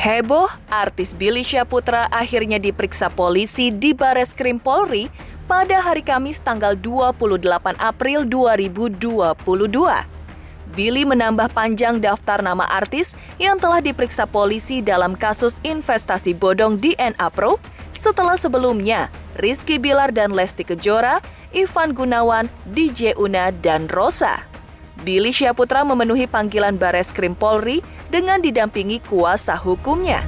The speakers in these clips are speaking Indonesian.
Heboh, artis Billy Syahputra akhirnya diperiksa polisi di Bareskrim Polri pada hari Kamis tanggal 28 April 2022. Billy menambah panjang daftar nama artis yang telah diperiksa polisi dalam kasus investasi bodong DNA Pro setelah sebelumnya Rizky Bilar dan Lesti Kejora, Ivan Gunawan, DJ Una, dan Rosa. Billy Syahputra memenuhi panggilan Bareskrim Polri dengan didampingi kuasa hukumnya.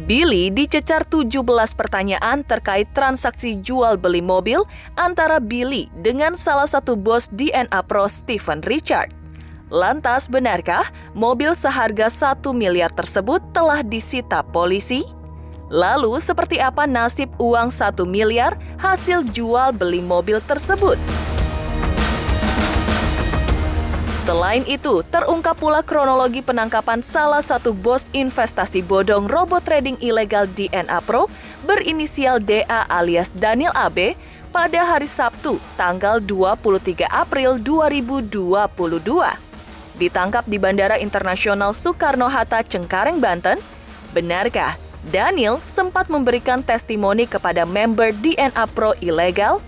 Billy dicecar 17 pertanyaan terkait transaksi jual beli mobil antara Billy dengan salah satu bos DNA Pro Steven Richard. Lantas benarkah mobil seharga 1 miliar tersebut telah disita polisi? Lalu seperti apa nasib uang 1 miliar hasil jual beli mobil tersebut? Selain itu, terungkap pula kronologi penangkapan salah satu bos investasi bodong robot trading ilegal DNA Pro berinisial DA alias Daniel AB pada hari Sabtu, tanggal 23 April 2022. Ditangkap di Bandara Internasional Soekarno-Hatta, Cengkareng, Banten. Benarkah Daniel sempat memberikan testimoni kepada member DNA Pro ilegal?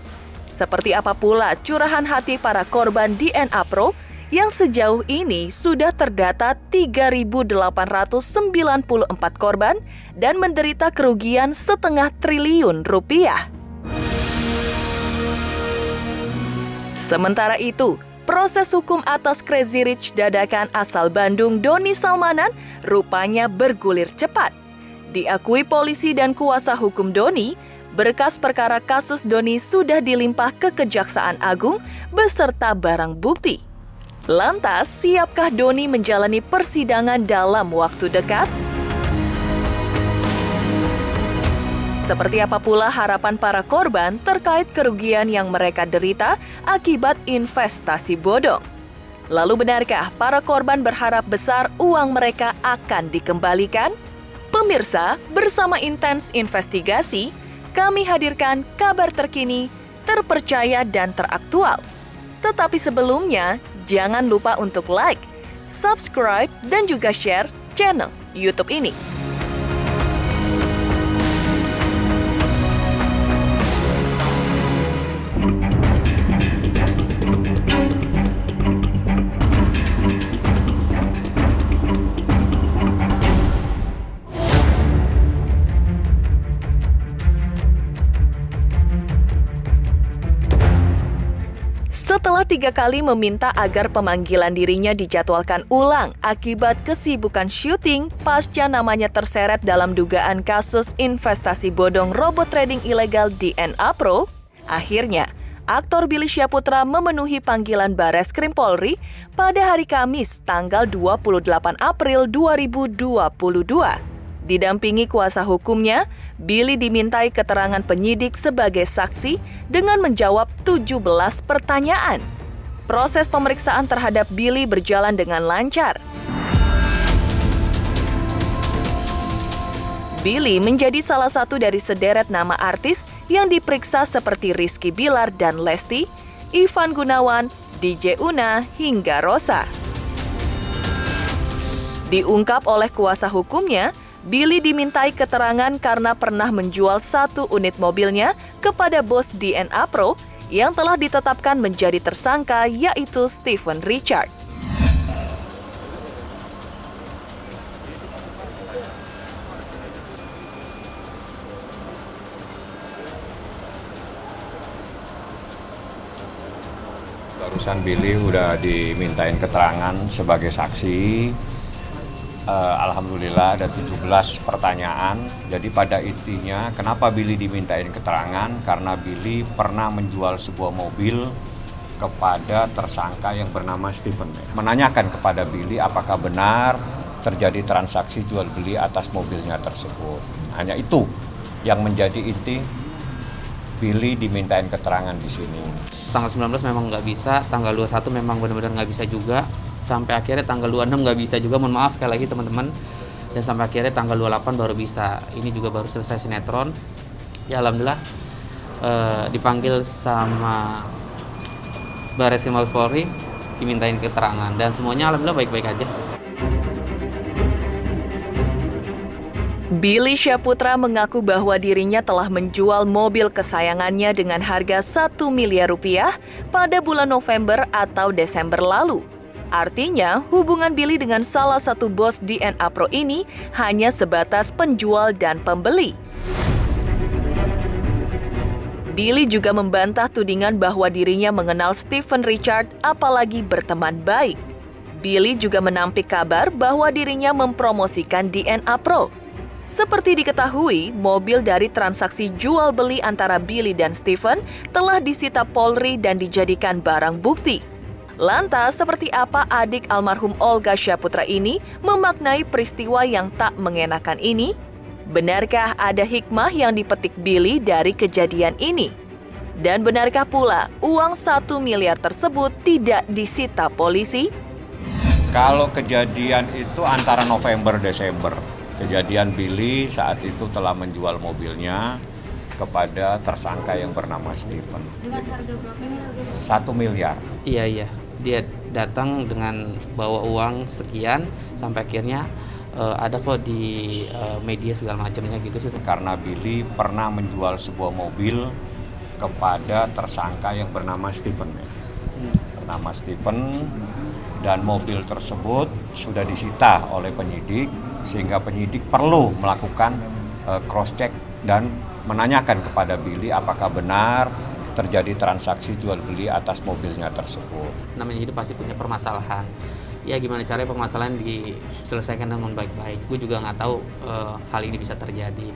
Seperti apa pula curahan hati para korban DNA Pro yang sejauh ini sudah terdata 3.894 korban dan menderita kerugian setengah triliun rupiah. Sementara itu, proses hukum atas Crazy Rich dadakan asal Bandung Doni Salmanan rupanya bergulir cepat. Diakui polisi dan kuasa hukum Doni, berkas perkara kasus Doni sudah dilimpah ke Kejaksaan Agung beserta barang bukti. Lantas, siapkah Doni menjalani persidangan dalam waktu dekat? Seperti apa pula harapan para korban terkait kerugian yang mereka derita akibat investasi bodong? Lalu benarkah para korban berharap besar uang mereka akan dikembalikan? Pemirsa, bersama Intens Investigasi, kami hadirkan kabar terkini, terpercaya dan teraktual. Tetapi sebelumnya, jangan lupa untuk like, subscribe, dan juga share channel YouTube ini. Setelah 3 kali meminta agar pemanggilan dirinya dijadwalkan ulang akibat kesibukan syuting pasca namanya terseret dalam dugaan kasus investasi bodong robot trading ilegal DNA Pro, akhirnya aktor Billy Syahputra memenuhi panggilan Bareskrim Polri pada hari Kamis tanggal 28 April 2022. Didampingi kuasa hukumnya, Billy dimintai keterangan penyidik sebagai saksi dengan menjawab 17 pertanyaan. Proses pemeriksaan terhadap Billy berjalan dengan lancar. Billy menjadi salah satu dari sederet nama artis yang diperiksa seperti Rizky Bilar dan Lesti, Ivan Gunawan, DJ Una, hingga Rosa. Diungkap oleh kuasa hukumnya, Billy dimintai keterangan karena pernah menjual 1 unit mobilnya kepada bos DNA Pro yang telah ditetapkan menjadi tersangka, yaitu Steven Richard. Barusan Billy udah dimintain keterangan sebagai saksi. Alhamdulillah ada 17 pertanyaan. Jadi pada intinya kenapa Billy dimintain keterangan? Karena Billy pernah menjual sebuah mobil kepada tersangka yang bernama Steven. Menanyakan kepada Billy apakah benar terjadi transaksi jual beli atas mobilnya tersebut. Hanya itu yang menjadi inti Billy dimintain keterangan di sini. Tanggal 19 memang nggak bisa, tanggal 21 memang benar-benar nggak bisa juga. Sampai akhirnya tanggal 26 nggak bisa juga, mohon maaf sekali lagi teman-teman. Dan sampai akhirnya tanggal 28 baru bisa. Ini juga baru selesai sinetron. Ya alhamdulillah dipanggil sama Bareskrim Mabes Polri, dimintain keterangan. Dan semuanya alhamdulillah baik-baik aja. Billy Syahputra mengaku bahwa dirinya telah menjual mobil kesayangannya dengan harga 1 miliar rupiah pada bulan November atau Desember lalu. Artinya, hubungan Billy dengan salah satu bos DNA Pro ini hanya sebatas penjual dan pembeli. Billy juga membantah tudingan bahwa dirinya mengenal Stephen Richard apalagi berteman baik. Billy juga menampik kabar bahwa dirinya mempromosikan DNA Pro. Seperti diketahui, mobil dari transaksi jual-beli antara Billy dan Stephen telah disita Polri dan dijadikan barang bukti. Lantas, seperti apa adik almarhum Olga Syahputra ini memaknai peristiwa yang tak mengenakan ini? Benarkah ada hikmah yang dipetik Billy dari kejadian ini? Dan benarkah pula uang 1 miliar tersebut tidak disita polisi? Kalau kejadian itu antara November-Desember. Kejadian Billy saat itu telah menjual mobilnya kepada tersangka yang bernama Stephen. Dengan harga berapa ini? 1 miliar. Iya. Dia datang dengan bawa uang sekian sampai akhirnya ada kok di media segala macamnya gitu sih. Karena Billy pernah menjual sebuah mobil kepada tersangka yang bernama Stephen. Bernama Stephen, dan mobil tersebut sudah disita oleh penyidik sehingga penyidik perlu melakukan cross check dan menanyakan kepada Billy apakah benar terjadi transaksi jual beli atas mobilnya tersebut. Namanya hidup pasti punya permasalahan. Ya gimana caranya permasalahan diselesaikan dengan baik-baik. Gue juga nggak tahu hal ini bisa terjadi.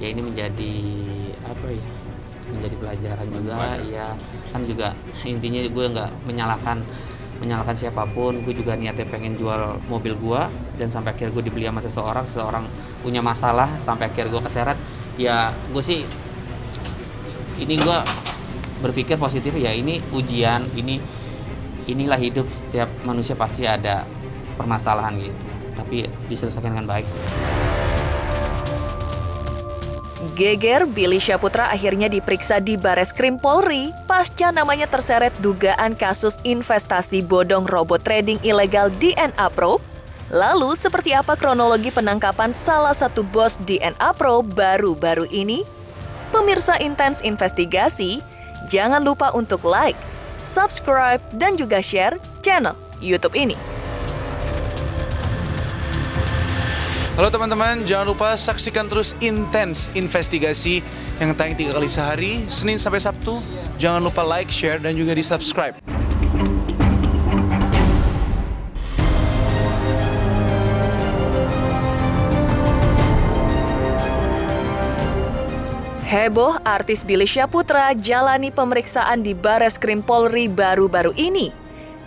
Ya ini menjadi menjadi pelajaran juga. Ya kan juga intinya gue nggak menyalahkan siapapun. Gue juga niatnya pengen jual mobil gue dan sampai akhir gue dibeli sama seseorang punya masalah sampai akhir gue keseret. Ya gue sih ini gue berpikir positif, ya ini ujian, inilah hidup, setiap manusia pasti ada permasalahan gitu, tapi diselesaikan dengan baik. Geger, Billy Syahputra akhirnya diperiksa di Bareskrim Polri pasca namanya terseret dugaan kasus investasi bodong robot trading ilegal DNA Pro. Lalu, seperti apa kronologi penangkapan salah satu bos DNA Pro baru-baru ini? Pemirsa Intens Investigasi, jangan lupa untuk like, subscribe, dan juga share channel YouTube ini. Halo teman-teman, jangan lupa saksikan terus Intens Investigasi yang tayang 3 kali sehari, Senin sampai Sabtu. Jangan lupa like, share, dan juga di-subscribe. Heboh, artis Billy Syahputra jalani pemeriksaan di Bareskrim Polri baru-baru ini.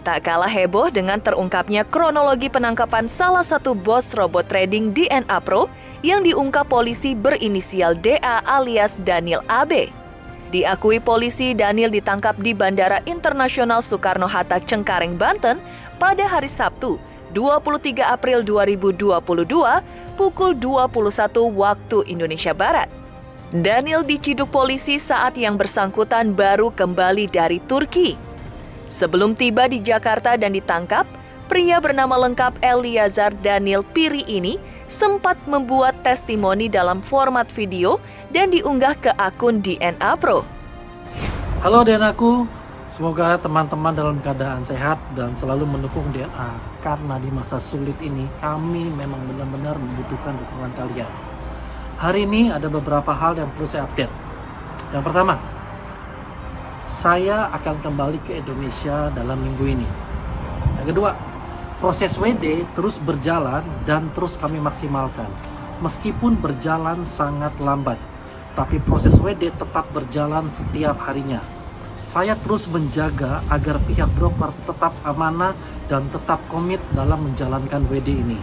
Tak kalah heboh dengan terungkapnya kronologi penangkapan salah satu bos robot trading DNA Pro yang diungkap polisi berinisial DA alias Daniel AB. Diakui polisi, Daniel ditangkap di Bandara Internasional Soekarno-Hatta, Cengkareng, Banten pada hari Sabtu, 23 April 2022, pukul 21 waktu Indonesia Barat. Daniel diciduk polisi saat yang bersangkutan baru kembali dari Turki. Sebelum tiba di Jakarta dan ditangkap, pria bernama lengkap Eliezer Daniel Piri ini sempat membuat testimoni dalam format video dan diunggah ke akun DNA Pro. Halo DNA-ku, semoga teman-teman dalam keadaan sehat dan selalu mendukung DNA. Karena di masa sulit ini, kami memang benar-benar membutuhkan dukungan kalian. Hari ini ada beberapa hal yang perlu saya update. Yang pertama, saya akan kembali ke Indonesia dalam minggu ini. Yang kedua, proses WD terus berjalan dan terus kami maksimalkan. Meskipun berjalan sangat lambat, tapi proses WD tetap berjalan setiap harinya. Saya terus menjaga agar pihak broker tetap amanah dan tetap komit dalam menjalankan WD ini.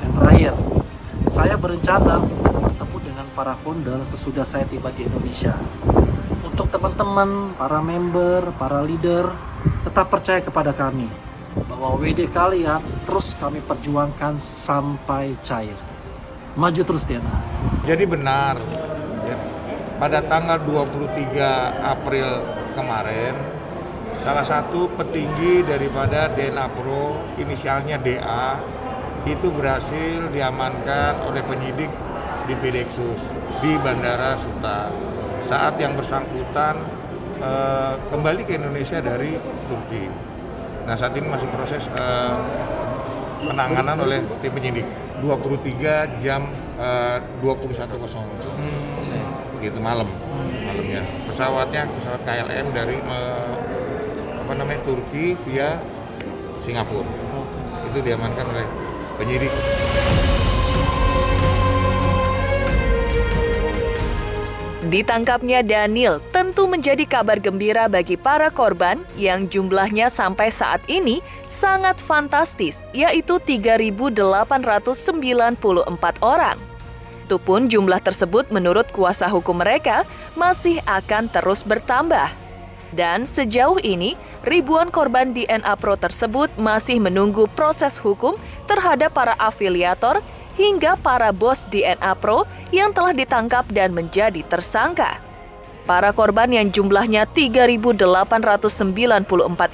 Yang terakhir, saya berencana untuk bertemu dengan para founder sesudah saya tiba di Indonesia. Untuk teman-teman, para member, para leader, tetap percaya kepada kami bahwa WD kalian terus kami perjuangkan sampai cair. Maju terus DNA. Jadi benar, ya, pada tanggal 23 April kemarin, salah satu petinggi daripada DNA Pro, inisialnya DA, itu berhasil diamankan oleh penyidik di Pedexus di Bandara Suta saat yang bersangkutan kembali ke Indonesia dari Turki. Nah saat ini masih proses penanganan oleh tim penyidik. 23 jam 21.00 begitu malamnya. Pesawatnya pesawat KLM dari Turki via Singapura. Itu diamankan oleh penyidik. Ditangkapnya Daniel tentu menjadi kabar gembira bagi para korban yang jumlahnya sampai saat ini sangat fantastis, yaitu 3.894 orang. Itu pun jumlah tersebut menurut kuasa hukum mereka masih akan terus bertambah. Dan sejauh ini, ribuan korban DNA Pro tersebut masih menunggu proses hukum terhadap para afiliator hingga para bos DNA Pro yang telah ditangkap dan menjadi tersangka. Para korban yang jumlahnya 3.894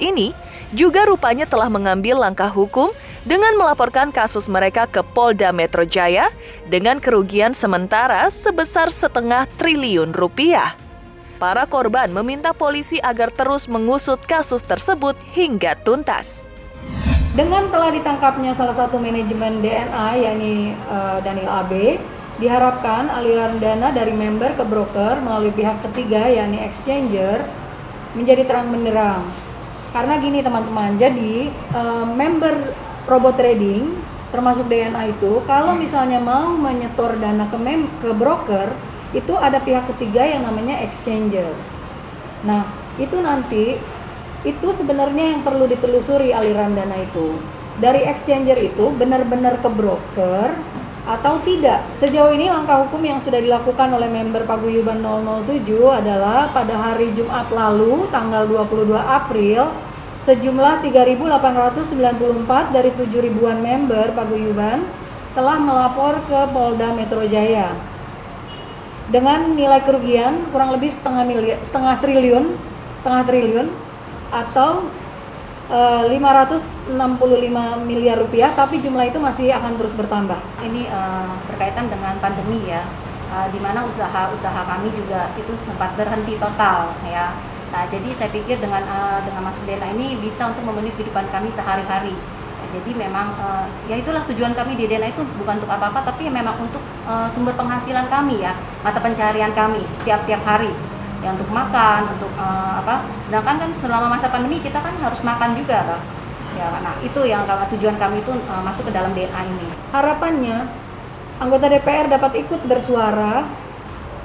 ini juga rupanya telah mengambil langkah hukum dengan melaporkan kasus mereka ke Polda Metro Jaya dengan kerugian sementara sebesar setengah triliun rupiah. Para korban meminta polisi agar terus mengusut kasus tersebut hingga tuntas. Dengan telah ditangkapnya salah satu manajemen DNA, yakni Daniel AB, diharapkan aliran dana dari member ke broker melalui pihak ketiga, yakni exchanger, menjadi terang benderang. Karena gini teman-teman, jadi member robot trading, termasuk DNA itu, kalau misalnya mau menyetor dana ke broker, itu ada pihak ketiga yang namanya exchanger. Nah, itu nanti itu sebenarnya yang perlu ditelusuri aliran dana itu. Dari exchanger itu benar-benar ke broker atau tidak. Sejauh ini langkah hukum yang sudah dilakukan oleh member Paguyuban 007 adalah pada hari Jumat lalu tanggal 22 April sejumlah 3.894 dari 7.000-an member Paguyuban telah melapor ke Polda Metro Jaya dengan nilai kerugian kurang lebih setengah triliun atau 565 miliar rupiah, tapi jumlah itu masih akan terus bertambah. Ini berkaitan dengan pandemi ya, di mana usaha kami juga itu sempat berhenti total ya. Nah, jadi saya pikir dengan masuk DNA ini bisa untuk memenuhi kehidupan kami sehari-hari. Jadi memang ya itulah tujuan kami di DNA itu bukan untuk apa-apa, tapi memang untuk sumber penghasilan kami ya, mata pencaharian kami setiap hari. Ya untuk makan, untuk sedangkan kan selama masa pandemi kita kan harus makan juga Pak. Ya, nah itu yang tujuan kami itu masuk ke dalam DNA ini. Harapannya anggota DPR dapat ikut bersuara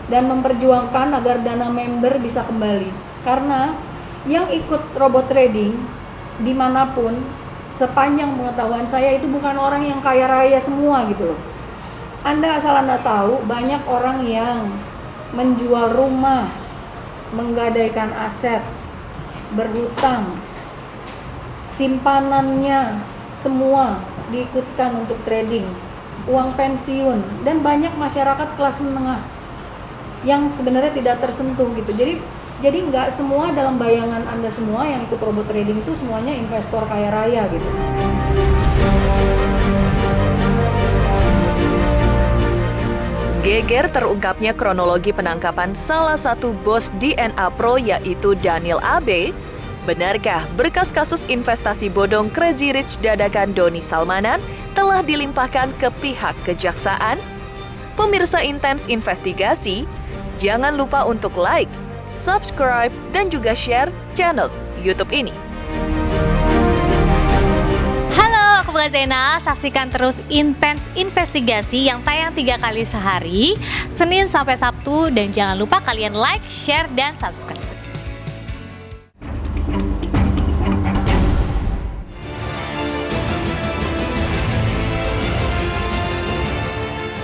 dan memperjuangkan agar dana member bisa kembali. Karena yang ikut robot trading dimanapun, sepanjang pengetahuan saya itu bukan orang yang kaya raya semua gitu loh. Asal Anda tahu, banyak orang yang menjual rumah, menggadaikan aset, berhutang, simpanannya semua diikutkan untuk trading, uang pensiun, dan banyak masyarakat kelas menengah yang sebenarnya tidak tersentuh gitu. Jadi nggak semua dalam bayangan Anda semua yang ikut robot trading itu semuanya investor kaya raya gitu. Geger terungkapnya kronologi penangkapan salah satu bos DNA Pro yaitu Daniel AB. Benarkah berkas kasus investasi bodong Crazy Rich dadakan Doni Salmanan telah dilimpahkan ke pihak kejaksaan? Pemirsa Intens Investigasi, jangan lupa untuk like, subscribe, dan juga share channel YouTube ini. Halo, aku Bunga Zena. Saksikan terus Intens Investigasi yang tayang 3 kali sehari, Senin sampai Sabtu, dan jangan lupa kalian like, share, dan subscribe.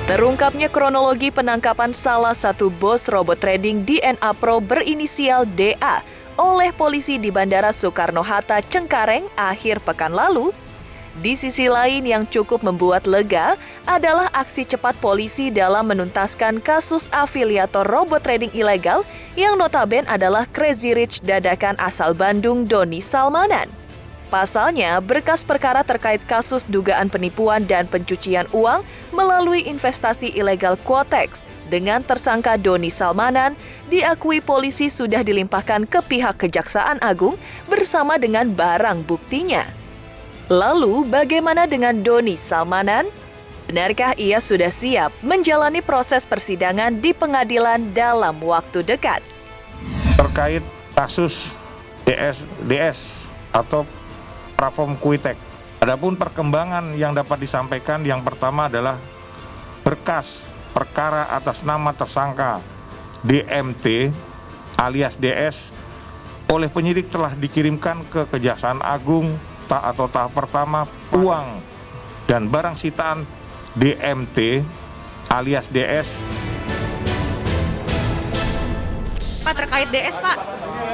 Terungkapnya kronologi penangkapan salah satu bos robot trading DNA Pro berinisial DA oleh polisi di Bandara Soekarno-Hatta, Cengkareng akhir pekan lalu. Di sisi lain yang cukup membuat lega adalah aksi cepat polisi dalam menuntaskan kasus afiliator robot trading ilegal yang notabene adalah Crazy Rich dadakan asal Bandung Doni Salmanan. Pasalnya, berkas perkara terkait kasus dugaan penipuan dan pencucian uang melalui investasi ilegal Quotex dengan tersangka Doni Salmanan diakui polisi sudah dilimpahkan ke pihak Kejaksaan Agung bersama dengan barang buktinya. Lalu, bagaimana dengan Doni Salmanan? Benarkah ia sudah siap menjalani proses persidangan di pengadilan dalam waktu dekat? Terkait kasus DS atau Praform Quotex. Adapun perkembangan yang dapat disampaikan yang pertama adalah berkas perkara atas nama tersangka DMT alias DS oleh penyidik telah dikirimkan ke Kejaksaan Agung atau tahap pertama uang dan barang sitaan DMT alias DS. Pak, terkait DS, Pak,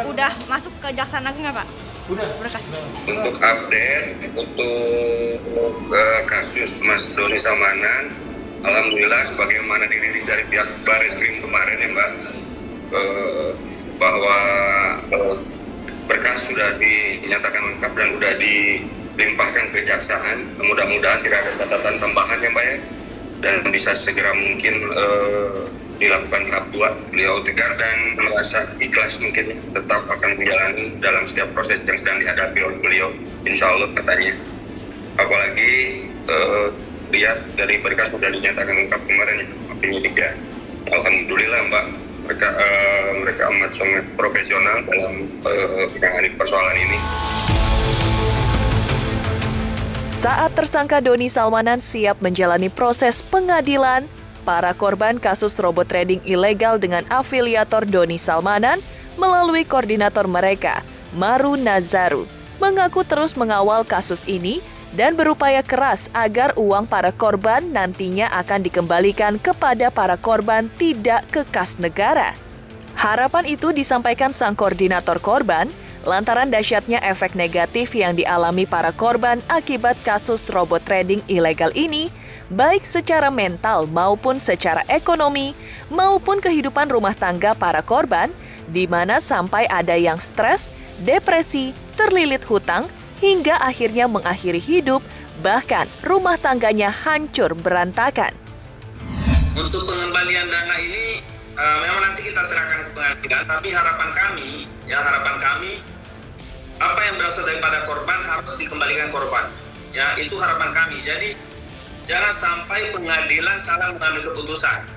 udah masuk ke Kejaksaan Agung nggak, Pak? Udah. Untuk update untuk kasus Mas Doni Salmanan, alhamdulillah sebagaimana dirilis dari pihak Barreskrim kemarin ya Mbak, bahwa berkas sudah dinyatakan lengkap dan sudah dilimpahkan ke kejaksaan. Mudah-mudahan tidak ada catatan tambahan ya Mbak ya, dan bisa segera mungkin dilakukan tahap 2. Beliau tegar dan merasa ikhlas mungkin tetap akan menjalani dalam setiap proses yang sedang dihadapi oleh beliau, insya Allah katanya. Apalagi lihat dari berkas sudah dinyatakan lengkap kemarin penyidik ya. Alhamdulillah Mbak, mereka amat sangat profesional dalam menangani persoalan ini. Saat tersangka Doni Salmanan siap menjalani proses pengadilan, para korban kasus robot trading ilegal dengan afiliator Doni Salmanan melalui koordinator mereka, Maru Nazaru, mengaku terus mengawal kasus ini dan berupaya keras agar uang para korban nantinya akan dikembalikan kepada para korban, tidak ke kas negara. Harapan itu disampaikan sang koordinator korban lantaran dahsyatnya efek negatif yang dialami para korban akibat kasus robot trading ilegal ini, baik secara mental maupun secara ekonomi, maupun kehidupan rumah tangga para korban, di mana sampai ada yang stres, depresi, terlilit hutang, hingga akhirnya mengakhiri hidup, bahkan rumah tangganya hancur berantakan. Untuk pengembalian dana ini memang nanti kita serahkan ke pengadilan, tapi harapan kami apa yang berasal daripada korban harus dikembalikan korban. Ya, itu harapan kami. Jadi jangan sampai pengadilan salah mengambil keputusan.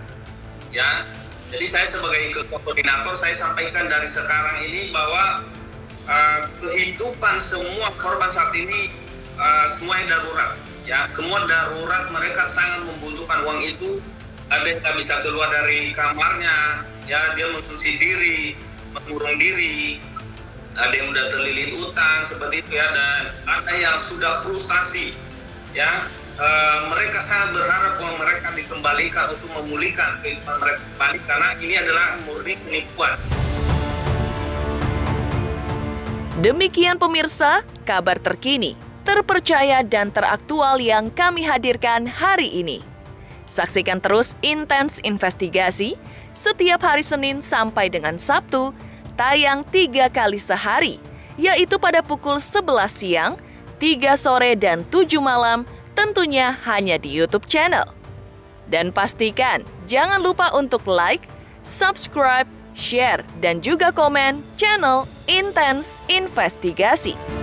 Ya, jadi saya sebagai koordinator saya sampaikan dari sekarang ini bahwa kehidupan semua korban saat ini semuanya darurat. Ya, semua darurat, mereka sangat membutuhkan uang itu. Ada yang nggak bisa keluar dari kamarnya, ya dia mengunci diri, mengurung diri. Ada yang udah terlilit utang seperti itu ya, dan ada yang sudah frustasi. Ya, mereka sangat berharap uang mereka dikembalikan untuk memulihkan kehidupan mereka kembali, karena ini adalah murni penipuan. Demikian pemirsa, kabar terkini, terpercaya dan teraktual yang kami hadirkan hari ini. Saksikan terus Intens Investigasi setiap hari Senin sampai dengan Sabtu, tayang 3 kali sehari, yaitu pada pukul 11 siang, 3 sore, dan 7 malam, tentunya hanya di YouTube channel. Dan pastikan jangan lupa untuk like, subscribe, share, dan juga komen channel Intens Investigasi.